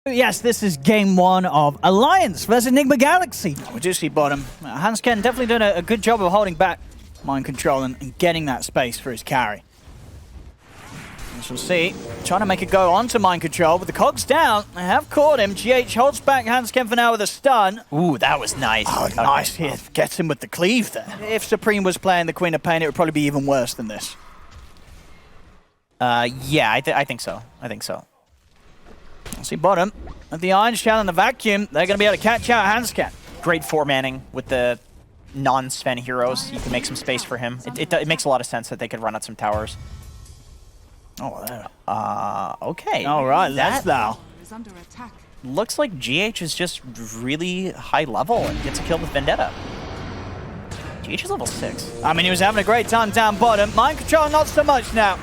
Yes, this is game one of Alliance versus NIGMA Galaxy. We do see bottom. Hansken definitely doing a good job of holding back mind control and getting that space for his carry. As we'll see, trying to make it go onto mind control, but the cogs down. They have caught him. GH holds back Hansken for now with a stun. Ooh, that was nice. Oh, nice hit. Gets him with the cleave there. If Supreme was playing the Queen of Pain, it would probably be even worse than this. Yeah, I think so. I think so. See bottom of the Iron Shell and the Vacuum. They're going to be able to catch out Hansken. Great four-manning with the non-Sven heroes. You can make some space for him. It makes a lot of sense that they could run out some towers. Oh, there. Okay. All right, that's thou. Looks like GH is just really high level and gets a kill with Vendetta. GH is level 6. I mean, he was having a great time down bottom. Mind control, not so much now.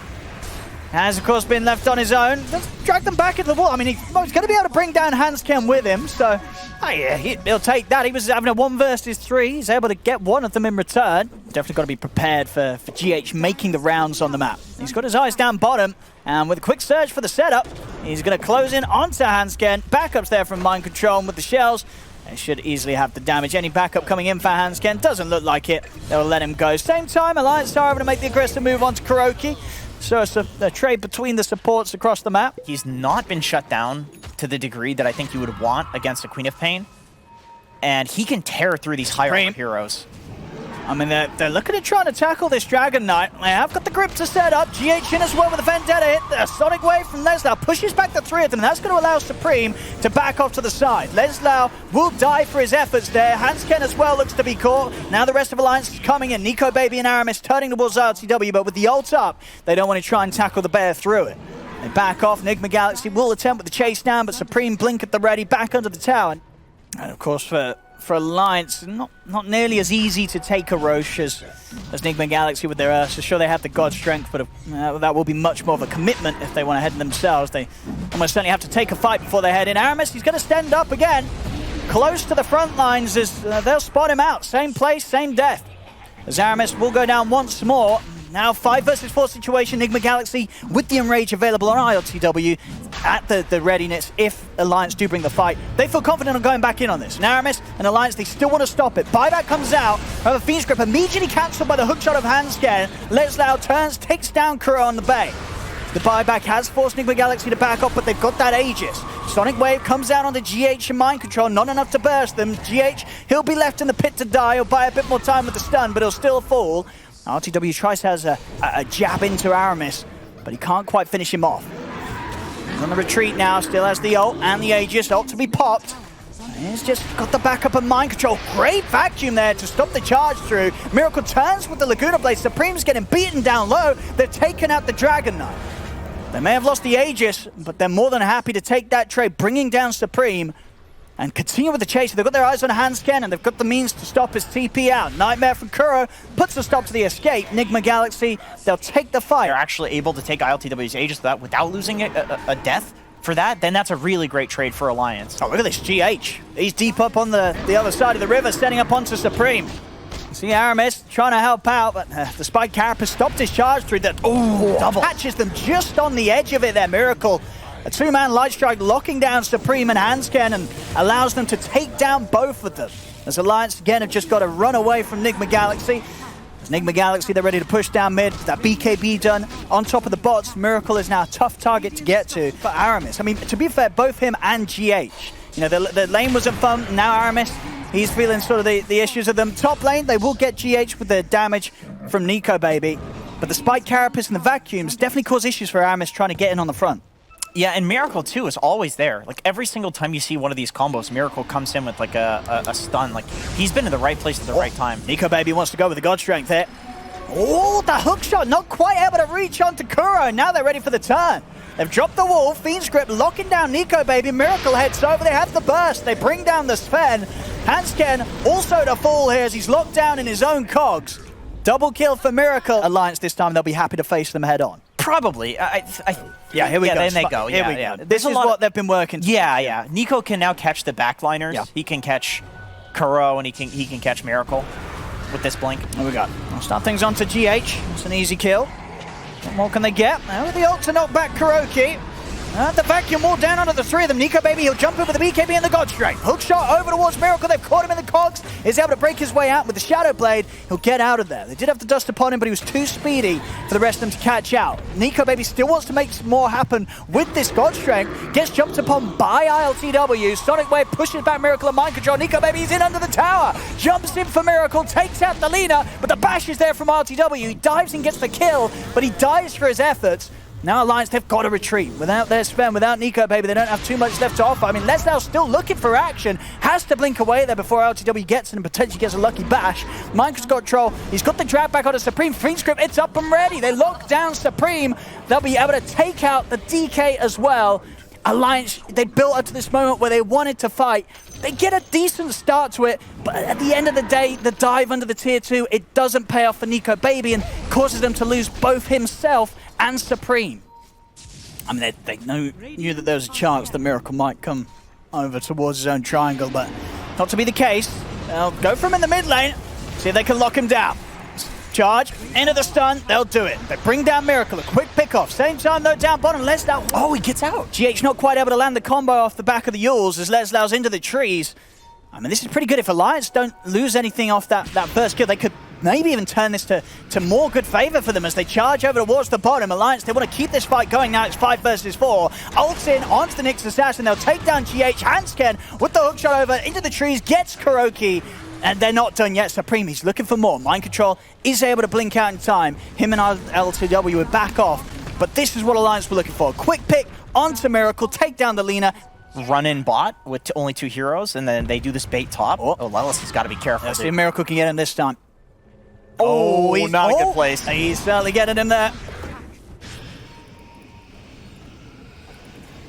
Has, of course, been left on his own. Let's drag them back into the wall. I mean, he's going to be able to bring down Hansken with him, so yeah, he'll take that. He was having a 1 versus 3. He's able to get one of them in return. Definitely got to be prepared for GH making the rounds on the map. He's got his eyes down bottom, and with a quick search for the setup, he's going to close in onto Hansken. Backups there from Mind Control, and with the shells, they should easily have the damage. Any backup coming in for Hansken doesn't look like it. They'll let him go. Same time, Alliance are able to make the aggressive move onto Kuroki. So it's a trade between the supports across the map. He's not been shut down to the degree that I think you would want against a Queen of Pain. And he can tear through these higher heroes. I mean, they're looking at trying to tackle this Dragon Knight. They have got the grip to set up. GH in as well with a Vendetta hit. A Sonic Wave from Leslau pushes back the 3 of them. That's going to allow Supreme to back off to the side. Leslau will die for his efforts there. Hansken as well looks to be caught. Now the rest of Alliance is coming in. Nico Baby and Aramis turning towards RTW, but with the ult up, they don't want to try and tackle the bear through it. They back off. NIGMA Galaxy will attempt with the chase down, but Supreme blink at the ready, back under the tower. And of course, for Alliance, not nearly as easy to take a Roche as NIGMA Galaxy with their Ursa. Sure, they have the God Strength, but that will be much more of a commitment if they want to head in themselves. They almost certainly have to take a fight before they head in. Aramis, he's going to stand up again, close to the front lines as they'll spot him out. Same place, same death. As Aramis will go down once more. Now 5 versus 4 situation, NIGMA Galaxy with the Enrage available on ILTW at the readiness if Alliance do bring the fight. They feel confident on going back in on this. And Aramis and Alliance, they still want to stop it. Buyback comes out, however Fiend's Grip immediately cancelled by the hookshot of Hansken. Leslau turns, takes down Kuro on the bay. The buyback has forced NIGMA Galaxy to back off, but they've got that Aegis. Sonic Wave comes out onto GH and Mind Control, not enough to burst them. GH, he'll be left in the pit to die. He'll buy a bit more time with the stun, but he'll still fall. RTW tries to have a jab into Aramis, but he can't quite finish him off. He's on the retreat now, still has the ult and the Aegis. Ult to be popped. He's just got the backup of Mind Control. Great vacuum there to stop the charge through. Miracle turns with the Laguna Blade. Supreme's getting beaten down low. They're taking out the Dragon Knight. They may have lost the Aegis, but they're more than happy to take that trade, bringing down Supreme and continue with the chase. They've got their eyes on Hansken, and they've got the means to stop his TP out. Nightmare from Kuro puts a stop to the escape. NIGMA Galaxy, they'll take the fight. They're actually able to take ILTW's Aegis without losing a death for that. Then that's a really great trade for Alliance. Oh, look at this GH. He's deep up on the other side of the river, setting up onto Supreme. See Aramis trying to help out, but the Spike Carapace stopped his charge through that. Oh, double. Catches them just on the edge of it there, Miracle. A 2-man light strike locking down Supreme and Hansken and allows them to take down both of them. As Alliance again have just got to run away from NIGMA Galaxy. As NIGMA Galaxy, they're ready to push down mid. That BKB done on top of the bots. Miracle is now a tough target to get to for Aramis. I mean, to be fair, both him and GH. You know, the lane wasn't fun. Now Aramis, he's feeling sort of the issues of them. Top lane, they will get GH with the damage from Nico Baby. But the Spike Carapace and the vacuums definitely cause issues for Aramis trying to get in on the front. Yeah, and Miracle, too, is always there. Like, every single time you see one of these combos, Miracle comes in with, like, a stun. Like, he's been in the right place at the right time. Nico Baby wants to go with the God Strength there. Oh, the hook shot, not quite able to reach onto Kuro. Now they're ready for the turn. They've dropped the wall. Fiend's Grip locking down Nico Baby. Miracle heads over. They have the burst. They bring down the Sven. Hansken also to fall here as he's locked down in his own cogs. Double kill for Miracle. Alliance this time, they'll be happy to face them head on. Probably. Yeah, here we go. Then they go. Here we go. This is what they've been working to. Yeah. Nico can now catch the backliners. Yeah. He can catch Kuro, and he can catch Miracle with this blink. There we go. I'll start things on to GH. It's an easy kill. What more can they get? Now with the ult to knock back Kuroki. The vacuum wall down onto the three of them. Nico Baby, he'll jump in with the BKB and the God Strike. Hook shot over towards Miracle. They've caught him in the cogs. He's able to break his way out with the Shadow Blade. He'll get out of there. They did have the dust upon him, but he was too speedy for the rest of them to catch out. Nico Baby still wants to make some more happen with this God Strength. Gets jumped upon by ILTW. Sonic Wave pushes back Miracle and Mind Control. Nico Baby is in under the tower. Jumps in for Miracle, takes out the Lina, but the bash is there from ILTW. He dives and gets the kill, but he dies for his efforts. Now Alliance, they've got to retreat. Without their Sven, without Nico Baby, they don't have too much left to offer. I mean, Leslow's still looking for action. Has to blink away there before LTW gets in and potentially gets a lucky bash. Minecraft's got control. He's got the drag back on a Supreme. Fiend Script, it's up and ready. They lock down Supreme. They'll be able to take out the DK as well. Alliance, they built up to this moment where they wanted to fight. They get a decent start to it, but at the end of the day, the dive under the tier 2, it doesn't pay off for Nico Baby and causes them to lose both himself and Supreme. I mean, they knew that there was a chance that Miracle might come over towards his own triangle, but not to be the case. They'll go for him in the mid lane, see if they can lock him down. Charge, into the stun, they'll do it. They bring down Miracle, a quick pick-off. Same time, though, down bottom, Leslau. Oh, he gets out. GH not quite able to land the combo off the back of the Yules as Leslau's into the trees. I mean, this is pretty good. If Alliance don't lose anything off that first kill, they could maybe even turn this to more good favor for them as they charge over towards the bottom. Alliance, they want to keep this fight going now. It's 5 versus 4. Ults in onto the Nyx Assassin. They'll take down GH. Hansken with the hookshot over into the trees, gets Kuroki. And they're not done yet. Supreme, he's looking for more. Mind Control is able to blink out in time. Him and LTW would back off. But this is what Alliance were looking for. Quick pick onto Miracle, take down the Lina. Run in bot with only 2 heroes, and then they do this bait top. Oh, Lelis has got to be careful. Let's see if Miracle can get him this time. He's not a good place. He's certainly getting him there.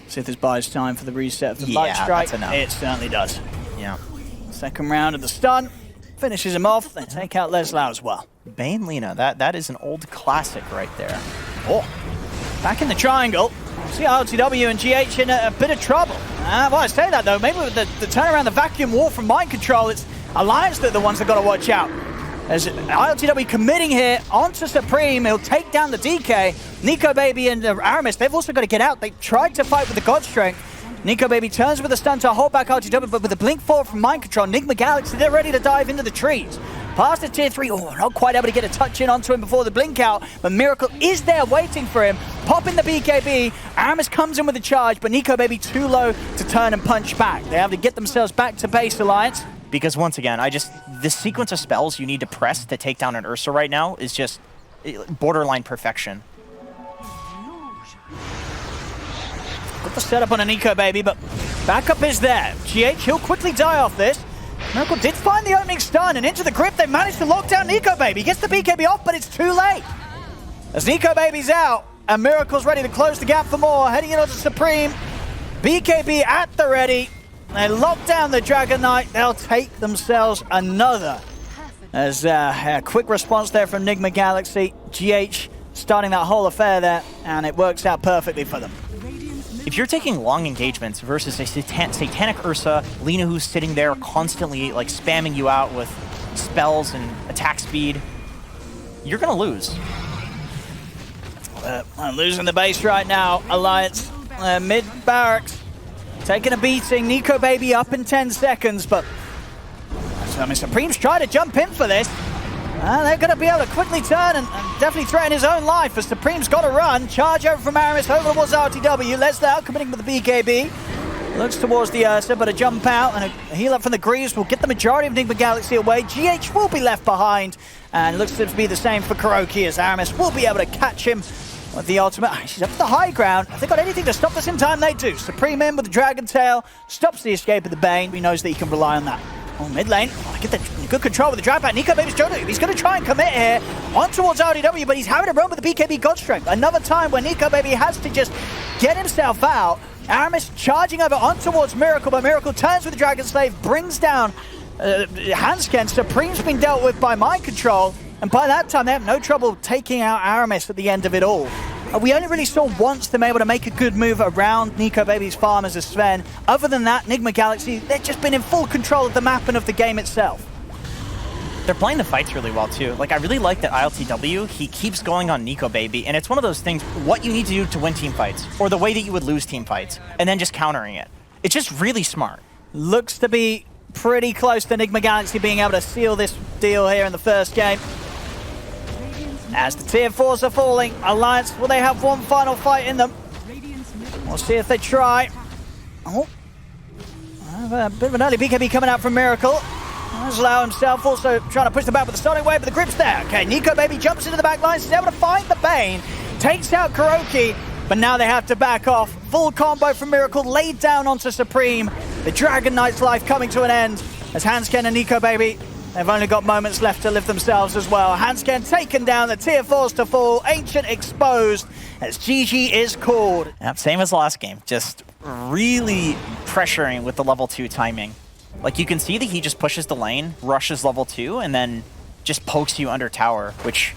See if this buys time for the reset of the Light Strike. That's enough. It certainly does. Yeah. Second round of the stun. Finishes him off. They take out Leslau as well. Bane Lina, that is an old classic right there. Oh, back in the triangle. See RTW and GH in a bit of trouble. Well, I say that though, maybe with the turnaround, the vacuum wall from Mind Control, it's Alliance that are the ones that got to watch out. As ILTW committing here onto Supreme, he'll take down the DK. Nico Baby and Aramis, they've also got to get out. They tried to fight with the God Strength. Nico Baby turns with a stun to hold back RTW, but with a blink forward from Mind Control, NIGMA Galaxy, they're ready to dive into the trees. Past the tier 3, not quite able to get a touch in onto him before the blink out, but Miracle is there waiting for him. Popping the BKB, Aramis comes in with a charge, but Nico Baby too low to turn and punch back. They have to get themselves back to base, Alliance. Because once again, the sequence of spells you need to press to take down an Ursa right now is just borderline perfection. Got the setup on a Nico Baby, but backup is there. GH, he'll quickly die off this. Miracle did find the opening stun, and into the grip, they managed to lock down Nico Baby. Gets the BKB off, but it's too late. As Nico Baby's out, and Miracle's ready to close the gap for more, heading in onto Supreme. BKB at the ready. They lock down the Dragon Knight. They'll take themselves another. As a quick response there from NIGMA Galaxy. GH starting that whole affair there, and it works out perfectly for them. If you're taking long engagements versus a Satanic Ursa, Lina who's sitting there constantly like spamming you out with spells and attack speed, you're gonna lose. Losing the base right now, Alliance. Mid barracks, taking a beating. Nico Baby up in 10 seconds, but I mean, Supreme's trying to jump in for this. They're going to be able to quickly turn and definitely threaten his own life as Supreme's got to run. Charge over from Aramis, over towards RTW. Leslau committing with the BKB. Looks towards the Ursa, but a jump out and a heal up from the Greaves will get the majority of NIGMA Galaxy away. GH will be left behind, and looks to be the same for Kuroki as Aramis will be able to catch him with the ultimate. She's up to the high ground. If they've got anything to stop this in time, they do. Supreme in with the Dragon Tail, stops the escape of the Bane. He knows that he can rely on that. Oh, mid lane. Get the good control with the drag back. Nico Baby's he's going to try and commit here on towards RDW, but he's having to run with the BKB God Strength. Another time where Nico Baby has to just get himself out. Aramis charging over on towards Miracle, but Miracle turns with the Dragon Slave, brings down Hansken. Supreme's been dealt with by Mind Control, and by that time they have no trouble taking out Aramis at the end of it all. We only really saw once them able to make a good move around Nico Baby's farm as a Sven. Other than that, NIGMA Galaxy, they've just been in full control of the map and of the game itself. They're playing the fights really well, too. Like, I really like that ILTW, he keeps going on Nico Baby, and it's one of those things, what you need to do to win team fights, or the way that you would lose team fights, and then just countering it. It's just really smart. Looks to be pretty close to NIGMA Galaxy being able to seal this deal here in the first game. As the tier 4s are falling, Alliance, will they have one final fight in them? We'll see if they try. Oh. A bit of an early BKB coming out from Miracle. Laszlo himself also trying to push the back with the Sonic Wave, but the grip's there. Okay, Nico Baby jumps into the back lines. He's able to find the Bane. Takes out Kuroki, but now they have to back off. Full combo from Miracle laid down onto Supreme. The Dragon Knight's life coming to an end as Hansken and Nico Baby, they've only got moments left to live themselves as well. Hansken taken down, the tier 4s to fall. Ancient exposed as GG is called. Yep, same as last game. Just really pressuring with the level 2 timing. Like, you can see that he just pushes the lane, rushes level 2, and then just pokes you under tower, which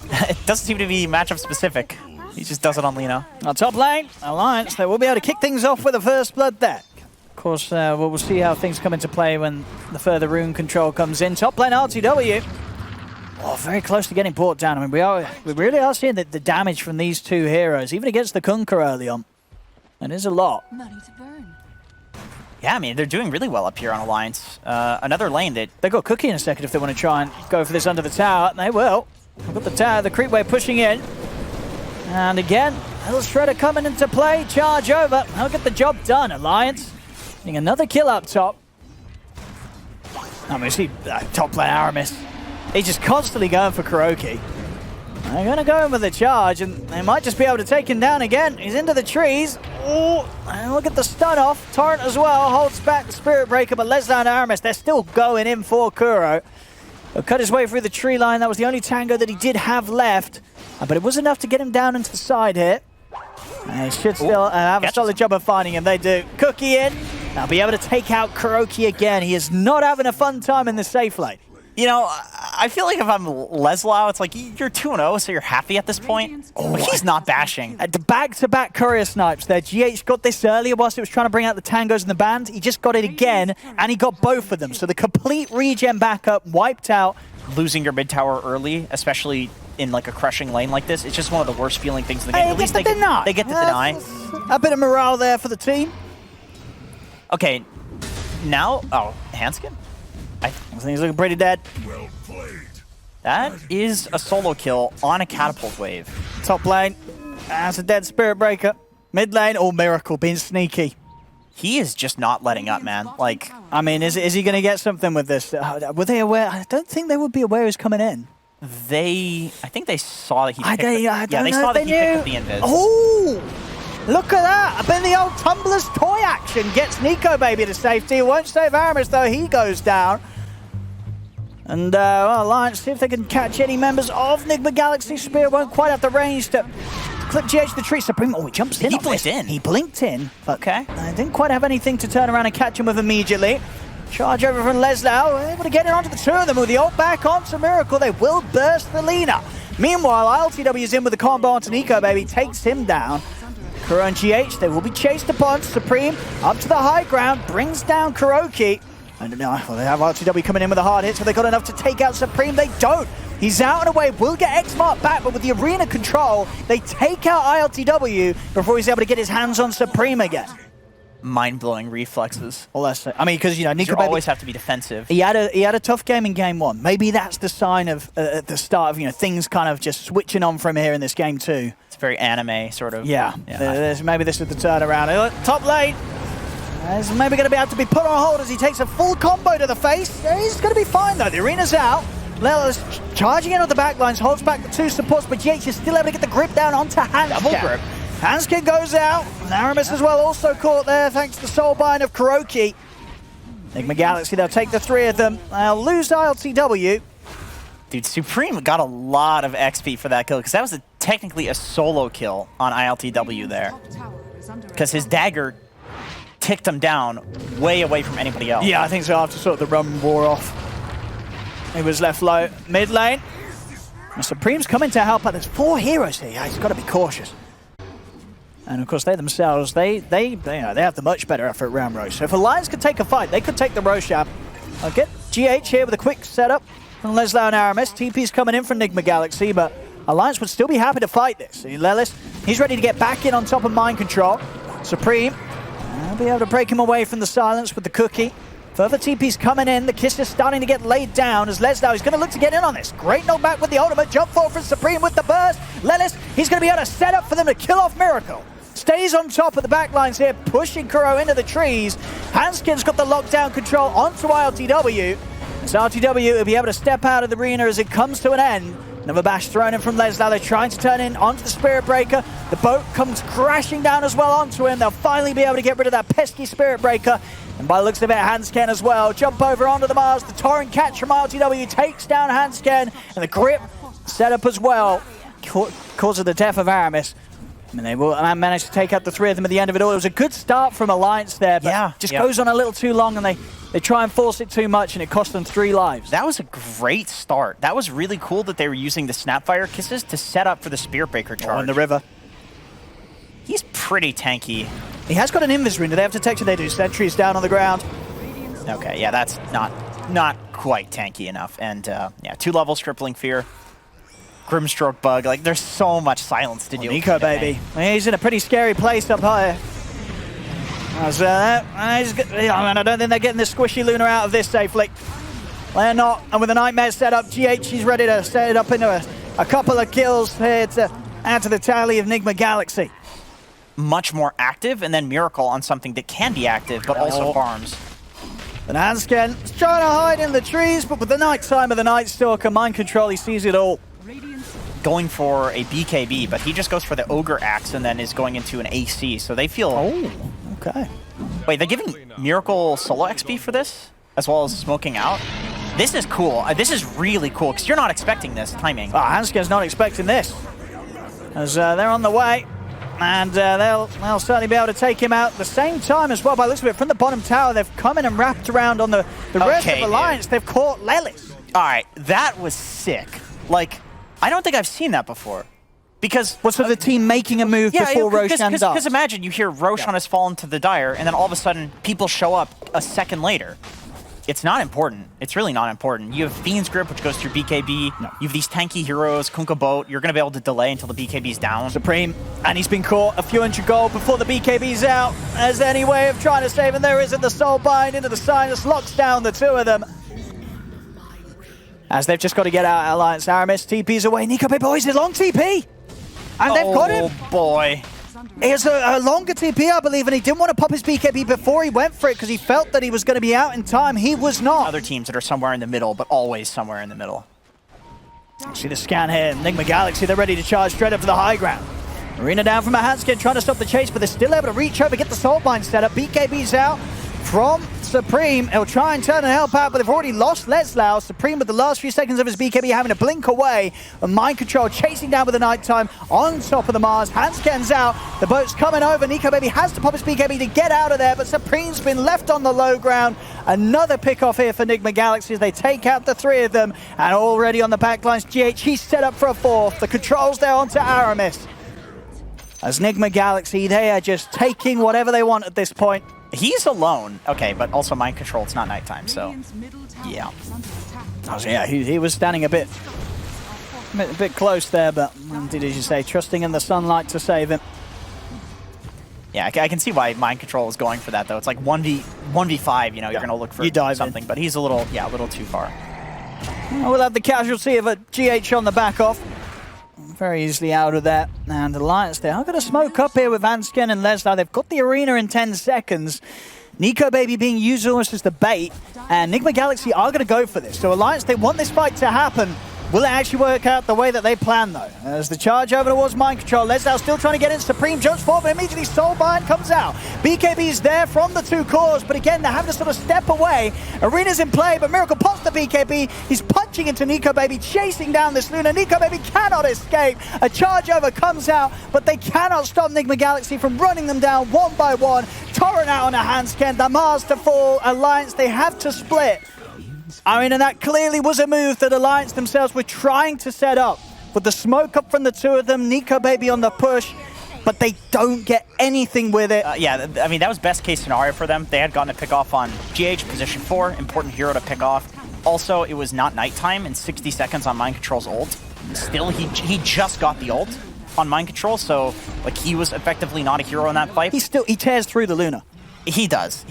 it doesn't seem to be matchup specific. He just does it on Lino. On top lane, Alliance, they will be able to kick things off with the first blood there. Of course, we'll see how things come into play when the further rune control comes in. Top lane RTW. Oh, very close to getting brought down. I mean, we really are seeing the damage from these two heroes, even against the Kunkka early on. It is a lot. Money to burn. Yeah, I mean, they're doing really well up here on Alliance. Another lane that... They've got Cookie in a second if they want to try and go for this under the tower, and they will. We've got the tower, the creep wave pushing in. And again, little Shredder coming into play, charge over. They'll get the job done, Alliance. Getting another kill up top. I mean, see, top lane Aramis. He's just constantly going for Kuroki. They're going to go in with the charge, and they might just be able to take him down again. He's into the trees. Oh, and look at the stun off. Torrent as well holds back the Spirit Breaker, but lets down Aramis. They're still going in for Kuro. He'll cut his way through the tree line. That was the only tango that he did have left, but it was enough to get him down into the side here. They should still have a solid job of finding him. They do. Cookie in. They'll be able to take out Kuroki again. He is not having a fun time in the safe lane. You know, I feel like if I'm Laszlo, it's like you're 2-0, so you're happy at this point. Oh, but he's not bashing. At the back-to-back courier snipes there. GH got this earlier whilst it was trying to bring out the tangos and the band. He just got it again, and he got both of them. So the complete regen backup wiped out. Losing your mid tower early, especially in like a crushing lane like this, it's just one of the worst feeling things in the game. At least they get the deny. A bit of morale there for the team. Okay, now, Hansken? I think he's looking pretty dead. Well played. That is a solo kill on a catapult wave. Top lane, that's a dead Spirit Breaker. Mid lane, Miracle being sneaky. He is just not letting up, man. Like, I mean, is he going to get something with this? Were they aware? I don't think they would be aware he's coming in. I think they saw that he picked they saw that he picked up the invis. Oh! Look at that! I bet the old Tumbler's toy action gets Nico Baby to safety. It won't save Aramis, though. He goes down. And, well, Alliance, see if they can catch any members of NIGMA Galaxy. Spear won't quite have the range to clip GH the tree. Supreme, he jumps in. He blinked in. He blinked in. Okay. I didn't quite have anything to turn around and catch him with immediately. Charge over from Laszlo, able to get it onto the two of them with the ult back onto Miracle. They will burst the Lina. Meanwhile, ILTW is in with the combo onto Nico Baby, takes him down. Kuro and GH, they will be chased upon. Supreme up to the high ground, brings down Kuroki. And now they have RTW coming in with a hard hit, so they got enough to take out Supreme. They don't. He's out and away, will get X-Mark back, but with the arena control, they take out ILTW before he's able to get his hands on Supreme again. Mind-blowing reflexes. Well, that's it. I mean, because, you know, Nico you Baby always have to be defensive. He had a tough game in game one. Maybe that's the sign of at the start of, you know, things kind of just switching on from here in this game too. It's very anime sort of. Yeah. Maybe this is the turnaround. Top lane. He's maybe going to be able to be put on hold as he takes a full combo to the face. He's going to be fine though. The arena's out. Lella's charging in on the back lines, holds back the two supports, but GH is still able to get the grip down onto Hansken. Double grip. Hansken goes out. Aramis as well also caught there thanks to the soulbind of Kuroki. NIGMA Galaxy, they'll take the three of them. They'll lose ILTW. Dude, Supreme got a lot of XP for that kill because that was technically a solo kill on ILTW there. Because his dagger ticked him down way away from anybody else. Yeah, I think so after sort of the run wore off. He was left low mid lane. And Supreme's coming to help out. There's 4 heroes here. Yeah, he's got to be cautious. And of course, they themselves, they have the much better effort at Round Roche. So if Alliance could take a fight, they could take the Roche up. I'll get GH here with a quick setup from Leslau and Aramis. TP's coming in from NIGMA Galaxy, but Alliance would still be happy to fight this. Lelis, he's ready to get back in on top of Mind Control. Supreme, will be able to break him away from the silence with the cookie. Further TP's coming in. The kiss is starting to get laid down as Leslau is going to look to get in on this. Great knockback with the ultimate. Jump forward from Supreme with the burst. Lelis, he's going to be able to set up for them to kill off Miracle. Stays on top of the backlines here, pushing Kuro into the trees. Hanskin's got the lockdown control onto RTW. As RTW will be able to step out of the arena as it comes to an end. Another bash thrown in from Leslau. They're trying to turn in onto the Spirit Breaker. The boat comes crashing down as well onto him. They'll finally be able to get rid of that pesky Spirit Breaker. And by the looks of it, Hansken as well. Jump over onto the Mars. The Torrent catch from RTW takes down Hansken. And the grip set up as well. Cause of the death of Aramis. And they will manage to take out the three of them at the end of it all. It was a good start from Alliance there, but just goes on a little too long, and they try and force it too much, and it cost them 3 lives. That was a great start. That was really cool that they were using the Snapfire kisses to set up for the Spirit Breaker charge. In the river. He's pretty tanky. He has got an invis rune. Do they have detection? They do. Sentries down on the ground. Okay, yeah, that's not quite tanky enough. And yeah, 2 levels, Crippling Fear. Grimstroke Bug, like there's so much silence to do. Nico, baby. He's in a pretty scary place up high. I don't think they're getting the squishy Luna out of this safely. They're not. And with a Nightmare set up, GH, he's ready to set it up into a couple of kills here to add to the tally of NIGMA Galaxy. Much more active, and then Miracle on something that can be active, but also farms. And Hansken is trying to hide in the trees, but with the night time of the Night Stalker, Mind Control, he sees it all. Going for a BKB, but he just goes for the Ogre Axe and then is going into an AC, so they feel... Oh, okay. Wait, they're giving Miracle solo XP for this, as well as smoking out? This is cool. This is really cool, because you're not expecting this timing. Hansken's not expecting this. As they're on the way, and they'll certainly be able to take him out at the same time as well. By the looks of it, from the bottom tower, they've come in and wrapped around on the rest of Alliance. They've caught Lelis. All right, that was sick. Like... I don't think I've seen that before. Because... What's with the team making a move before Roshan does? Because imagine you hear Roshan has fallen to the Dire, and then all of a sudden, people show up a second later. It's not important. It's really not important. You have Fiend's Grip, which goes through BKB. No. You have these tanky heroes, Kunkka Boat. You're going to be able to delay until the BKB's down. Supreme, and he's been caught a few hundred gold before the BKB's out. As any way of trying to save him, there isn't. The Soul Bind into the Sinus locks down the 2 of them. As they've just got to get out Alliance. Aramis, TP's away. Nico Baby Boys is on TP. And they've got him. Oh, boy. He has a longer TP, I believe, and he didn't want to pop his BKB before he went for it because he felt that he was going to be out in time. He was not. Other teams that are somewhere in the middle, but always somewhere in the middle. See the scan here. NIGMA Galaxy, they're ready to charge straight up to the high ground. Arena down from a Hanskin, trying to stop the chase, but they're still able to reach over, get the Soul Bind set up. BKB's out from Supreme. He'll try and turn and help out, but they've already lost Leslau. Supreme with the last few seconds of his BKB having to blink away. And Mind Control chasing down with the nighttime on top of the Mars. Hansken's out. The boat's coming over. Nico Baby has to pop his BKB to get out of there, but Supreme's been left on the low ground. Another pick off here for NIGMA Galaxy as they take out the 3 of them. And already on the backlines, GH, he's set up for a 4th. The controls there onto Aramis. As NIGMA Galaxy, they are just taking whatever they want at this point. He's alone. Okay, but also Mind Control, it's not nighttime, so yeah. Oh, so yeah, he was standing a bit close there, but indeed, as you say, trusting in the sunlight to save him. Yeah, I can see why Mind Control is going for that, though. It's like 1v5, you know, you're going to look for something, but he's a little too far. We'll have the casualty of a GH on the back off. Very easily out of that. And Alliance there. I'm going to smoke up here with Hansken and Leslau. They've got the arena in 10 seconds. Nico Baby being used almost as the bait. And NIGMA Galaxy are going to go for this. So Alliance, they want this fight to happen. Will it actually work out the way that they plan, though? As the charge over towards Mind Control. Leslau still trying to get in. Supreme jumps forward, but immediately Soul Bind comes out. BKB's there from the 2 cores, but again, they're having to sort of step away. Arena's in play, but Miracle pops the BKB. He's punching into Nico Baby, chasing down this Luna. Nico Baby cannot escape. A charge over comes out, but they cannot stop NIGMA Galaxy from running them down one by one. Torrent out on a Hansken. The Mars to fall. Alliance, they have to split. I mean, and that clearly was a move that Alliance themselves were trying to set up. With the smoke up from the 2 of them, Nico Baby on the push, but they don't get anything with it. Yeah, I mean, that was best case scenario for them. They had gotten a pick off on GH, position 4, important hero to pick off. Also, it was not nighttime and 60 seconds on Mind Control's ult. Still, he just got the ult on Mind Control, so like he was effectively not a hero in that fight. He tears through the Luna. He does.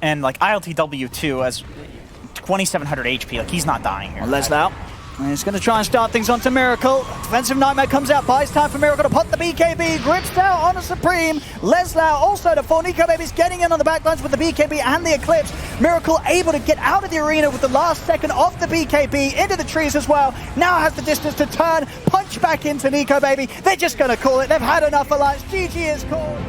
And like ILTW too, as 2,700 HP, like he's not dying here. Well, Leslau. He's going to try and start things onto Miracle. Defensive Nightmare comes out, buys time for Miracle to pop the BKB, grips down on a Supreme. Leslau also to fall. Nico Baby's getting in on the backlines with the BKB and the Eclipse. Miracle able to get out of the arena with the last second of the BKB into the trees as well. Now has the distance to turn, punch back into Nico Baby. They're just going to call it. They've had enough alliance. GG is called.